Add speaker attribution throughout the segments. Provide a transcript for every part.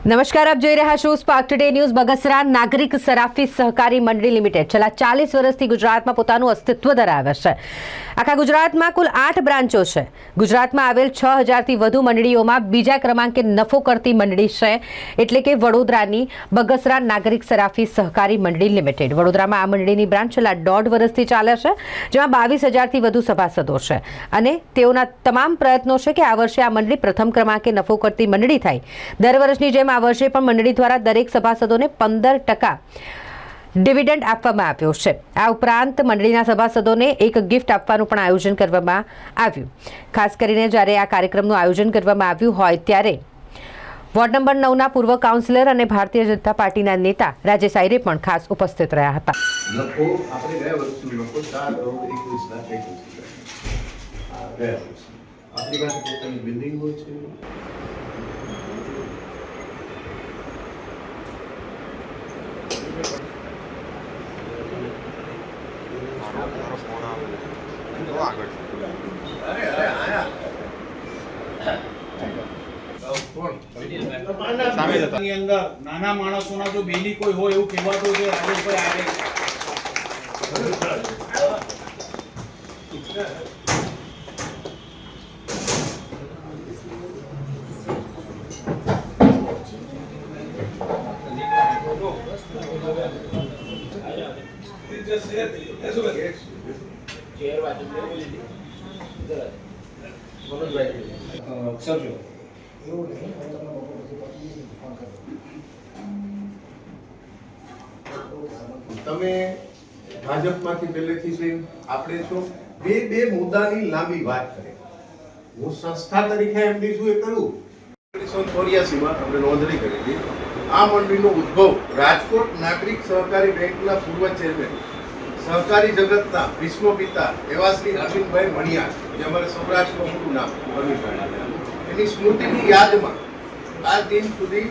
Speaker 1: નમસ્કાર, આપ જોઈ રહ્યા છો સ્પાર્ક ટુડે ન્યૂઝ। બગસરા નાગરિક સરાફી સહકારી મંડળી લિમિટેડ છેલ્લા 40 વર્ષથી ગુજરાતમાં પોતાનું અસ્તિત્વ ધરાવે છે। આખા ગુજરાતમાં કુલ 8 બ્રાન્ચો છે। ગુજરાતમાં આવેલ 6000થી વધુ મંડળીઓમાં બીજા ક્રમાંકે નફો કરતી મંડળી છે, એટલે કે વડોદરાની બગસરા નાગરિક સરાફી સહકારી મંડળી લિમિટેડ। વડોદરામાં આ મંડળીની બ્રાન્ચ છેલ્લા 1.5 વર્ષથી ચાલે છે, જેમાં 22000થી વધુ સભાસદો છે અને તેઓના તમામ પ્રયત્નો છે કે આ વર્ષે આ મંડળી પ્રથમ ક્રમાંકે નફો કરતી મંડળી થાય। દર વર્ષની જેમ આ વર્ષે પણ મંડળી દ્વારા દરેક સભાસદોને 15% ડિવિડન્ડ આપવામાં આવ્યો છે। આ ઉપરાંત મંડળીના સભાસદોને એક ગિફ્ટ આપવાનું પણ આયોજન કરવામાં આવ્યું। ખાસ કરીને જ્યારે આ કાર્યક્રમનું આયોજન કરવામાં આવ્યું હોય ત્યારે વોર્ડ નંબર 9ના પૂર્વ કાઉન્સિલર અને ભારતીય જનતા પાર્ટીના નેતા રાજેશ આયરે પણ ખાસ ઉપસ્થિત રહ્યા હતા।
Speaker 2: લખો આપણે ગયા વર્ષનું લખો 4 કરોડ 21 લાખ 21 આપણી પાસે પોતાની બિલ્ડિંગો છે।
Speaker 3: નાના માણસોના જો બેલી કોઈ હોય એવું કહેવાતું છે રાજેશભાઈ
Speaker 2: તમે ભાજપમાંથી પહેલેથી છે, આપણે છો બે મુદ્દાની લાંબી વાત કરે। હું સંસ્થા તરીકે એમડી છું એ કરું। 1984માં આપણે નોંધણી કરી હતી। આ મંડળીનો ઉદ્ભવ રાજકોટ નાગરિક સહકારી બેંકના પૂર્વ ચેરમેન, સહકારી જગતના વિશ્વપિતા એવા શ્રી અરવિંદભાઈ મણિયાર, જે અમારે સૌરાષ્ટ્રનું મોટું નામ અરવિંદભાઈ, એની સ્મૃતિની યાદમાં આ દિન સુધી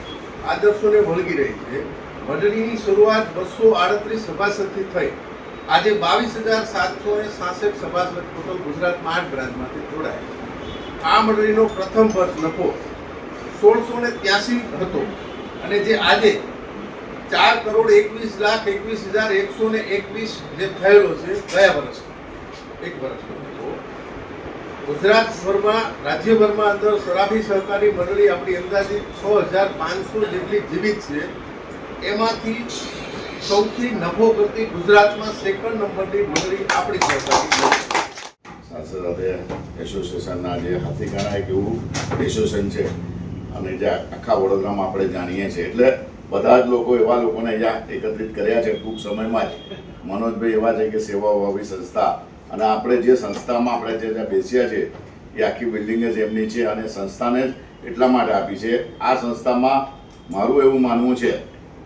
Speaker 2: આદર્શોને વળગી રહી છે। મંડળીની શરૂઆત 238 સભાસદથી થઈ। આજે 22766 સભાસદ ટોટલ ગુજરાતમાં 8 બ્રાન્ચમાંથી જોડાયા। આ મંડળીનો પ્રથમ વર્ષ નફો 1683 હતો અને જે આજે 4,21,21,121 જે થયેલો છે ગયા વર્ષ એક વર્ષનો નફો। ગુજરાતભરમાં રાજ્યભરમાં અંદર સરાફી સહકારી મંડળી આપણી અંદાજિત 6500 જેટલી જીવિત છે। એમાંથી સૌથી નફો કરતી ગુજરાતમાં સેકન્ડ નંબરની મંડળી આપણી સહકારી
Speaker 4: સાથે એસોસિએશનના જે હાથીકાણા એક એવું એસોસિએશન છે અને જે આખા વડોદરામાં આપણે જાણીએ છીએ, એટલે બધા જ લોકો એવા લોકોને અહીંયા એકત્રિત કર્યા છે। ટૂંક સમયમાં જ મનોજભાઈ એવા છે કે સેવાભાવી સંસ્થા, અને આપણે જે સંસ્થામાં આપણે જે બેસ્યા છે એ આખી બિલ્ડિંગ જ એમની છે અને સંસ્થાને જ એટલા માટે આપી છે। આ સંસ્થામાં મારું એવું માનવું છે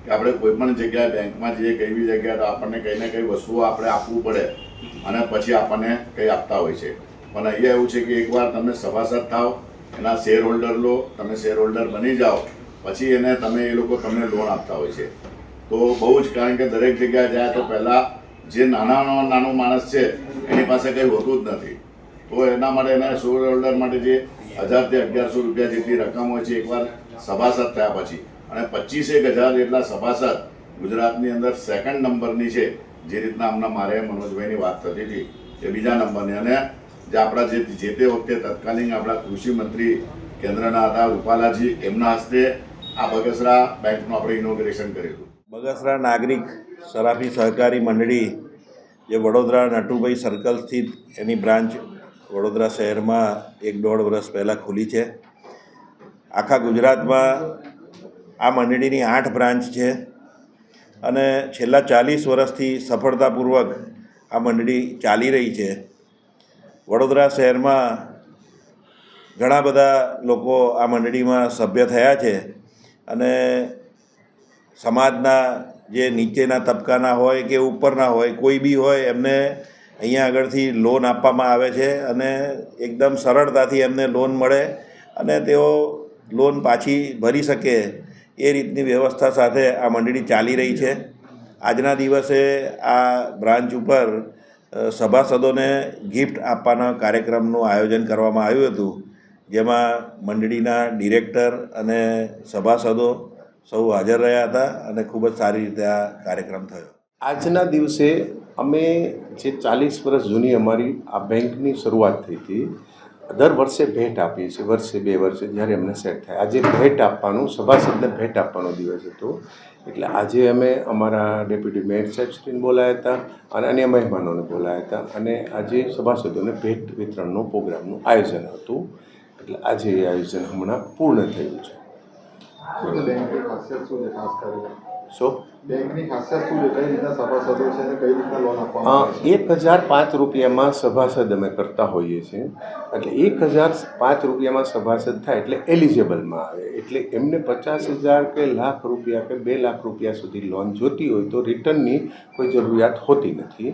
Speaker 4: કે આપણે કોઈ પણ જગ્યાએ બેંકમાં જઈએ, કઈ બી જગ્યાએ, તો આપણને કંઈ ને કંઈ વસ્તુઓ આપણે આપવું પડે અને પછી આપણને કંઈ આપતા હોય છે। પણ અહીંયા એવું છે કે એકવાર તમે સભાસદ થાવ, એના શેર હોલ્ડર લો, તમે શેર હોલ્ડર બની જાઓ, પછી એને તમે એ લોકો તમને લોન આપતા હોય છે। તો બહુ જ, કારણ કે દરેક જગ્યાએ જાય તો પહેલાં જે નાનો માણસ છે એની પાસે કંઈ હોતું જ નથી, તો એના માટે એના શેર હોલ્ડર માટે જે 1000થી 1100 રૂપિયા જેટલી રકમ હોય છે એકવાર સભાસદ થયા પછી, અને 25000 જેટલા સભાસદ ગુજરાતની અંદર સેકન્ડ નંબરની છે। જે રીતના હમણાં મારે મનોજભાઈની વાત થતી હતી એ બીજા નંબરની, અને જે આપણા જે તે વખતે તત્કાલીન આપણા કૃષિ મંત્રી કેન્દ્રના હતા રૂપાલાજી, એમના હસ્તે આ બગસરા બેંકનું આપણે ઇનોગ્રેશન કર્યું હતું।
Speaker 5: બગસરા નાગરિક સરાફી સહકારી મંડળી જે વડોદરા નટુભાઈ સર્કલ સ્થિત એની બ્રાન્ચ વડોદરા શહેરમાં 1.5 વર્ષ પહેલાં ખુલી છે। આખા ગુજરાતમાં આ મંડળીની 8 બ્રાન્ચ છે અને છેલ્લા 40 વર્ષથી સફળતાપૂર્વક આ મંડળી ચાલી રહી છે। વડોદરા શહેરમાં ઘણા બધા લોકો આ મંડળીમાં સભ્ય થયા છે અને સમાજના જે નીચેના તબક્કાના હોય કે ઉપરના હોય, કોઈ બી હોય, એમને અહીંયા આગળથી લોન આપવામાં આવે છે અને એકદમ સરળતાથી એમને લોન મળે અને તેઓ લોન પાછી ભરી શકે એ રીતની વ્યવસ્થા સાથે આ મંડળી ચાલી રહી છે। આજના દિવસે આ બ્રાન્ચ ઉપર સભાસદોને ગિફ્ટ આપવાના કાર્યક્રમનું આયોજન કરવામાં આવ્યું હતું, જેમાં મંડળીના ડિરેક્ટર અને સભાસદો સૌ હાજર રહ્યા હતા અને ખૂબ જ સારી રીતે આ કાર્યક્રમ થયો.
Speaker 2: આજના દિવસે અમે જે 40 વર્ષ જૂની અમારી આ બેંકની શરૂઆત થઈ હતી, દર વર્ષે ભેટ આપીએ છીએ, વર્ષે 2 વર્ષે જ્યારે અમને સેટ થાય. આજે ભેટ આપવાનું, સભાસદને ભેટ આપવાનો દિવસ હતો, એટલે આજે અમે અમારા ડેપ્યુટી મેયર સાહેબશ્રીને બોલાયા હતા અને અન્ય મહેમાનોને બોલાયા હતા અને આજે સભાસદોને ભેટ વિતરણનો પ્રોગ્રામનું આયોજન હતું. એટલે આજે એ આયોજન હમણાં પૂર્ણ થયું છે.
Speaker 6: બેંકની ખાસિયત શું છે? ખાસ કરીને
Speaker 2: સો
Speaker 6: બેંકની ખાસિયત શું છે? કઈ રીતના સભાસદો છે અને કઈ રીતના લોન આપવામાં આવે છે?
Speaker 2: 1005 રૂપિયામાં સભાસદ અમે કરતા હોઈએ છીએ. એટલે 1005 રૂપિયામાં સભાસદ થાય એટલે એલિજિબલમાં આવે. એટલે એમને 50,000 કે લાખ રૂપિયા કે 2 લાખ રૂપિયા સુધી લોન જોતી હોય તો રિટર્નની કોઈ જરૂરિયાત હોતી નથી.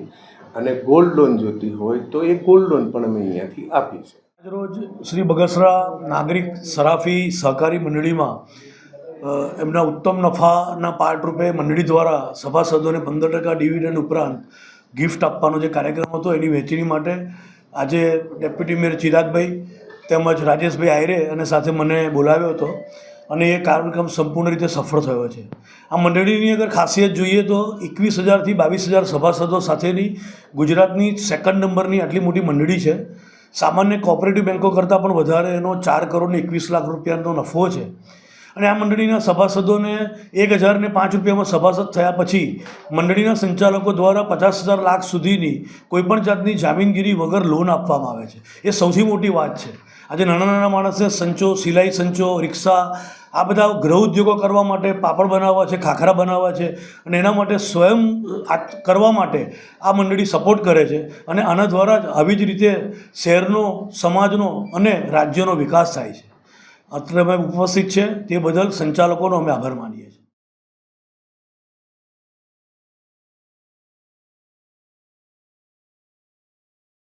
Speaker 2: અને ગોલ્ડ લોન જોતી હોય તો એ ગોલ્ડ લોન પણ અમે અહીંયાથી આપીએ છીએ.
Speaker 7: રોજ શ્રી બગસરા નાગરિક સરાફી સહકારી મંડળીમાં એમના ઉત્તમ નફાના પાર્ટ રૂપે મંડળી દ્વારા સભાસદોને 15% ડિવિડન્ડ ઉપરાંત ગિફ્ટ આપવાનો જે કાર્યક્રમ હતો એની વહેંચણી માટે આજે ડેપ્યુટી મેયર ચિરાગભાઈ તેમજ રાજેશભાઈ આયરે અને સાથે મને બોલાવ્યો હતો અને એ કાર્યક્રમ સંપૂર્ણ રીતે સફળ થયો છે. આ મંડળીની અગર ખાસિયત જોઈએ તો 21,000 થી 22,000 સભાસદો સાથેની ગુજરાતની 2nd નંબરની આટલી મોટી મંડળી છે. સામાન્ય કોઓપરેટિવ બેન્કો કરતાં પણ વધારે એનો 4 કરોડ ને 21 લાખ રૂપિયાનો નફો છે. અને આ મંડળીના સભાસદોને 1,005 રૂપિયામાં સભાસદ થયા પછી મંડળીના સંચાલકો દ્વારા 50,000 લાખ સુધીની કોઈપણ જાતની જામીનગીરી વગર લોન આપવામાં આવે છે. એ સૌથી મોટી વાત છે. આજે નાના નાના માણસને સંચો, સિલાઈ સંચો, રિક્ષા, આ બધા ગૃહ ઉદ્યોગો કરવા માટે, પાપડ બનાવવા છે, ખાખરા બનાવવા છે અને એના માટે સ્વયં કરવા માટે આ મંડળી સપોર્ટ કરે છે. અને આના દ્વારા જ આવી જ રીતે શહેરનો, સમાજનો અને રાજ્યનો વિકાસ થાય છે. અત્રે અમે ઉપસ્થિત છે તે બદલ સંચાલકોનો અમે આભાર માનીએ.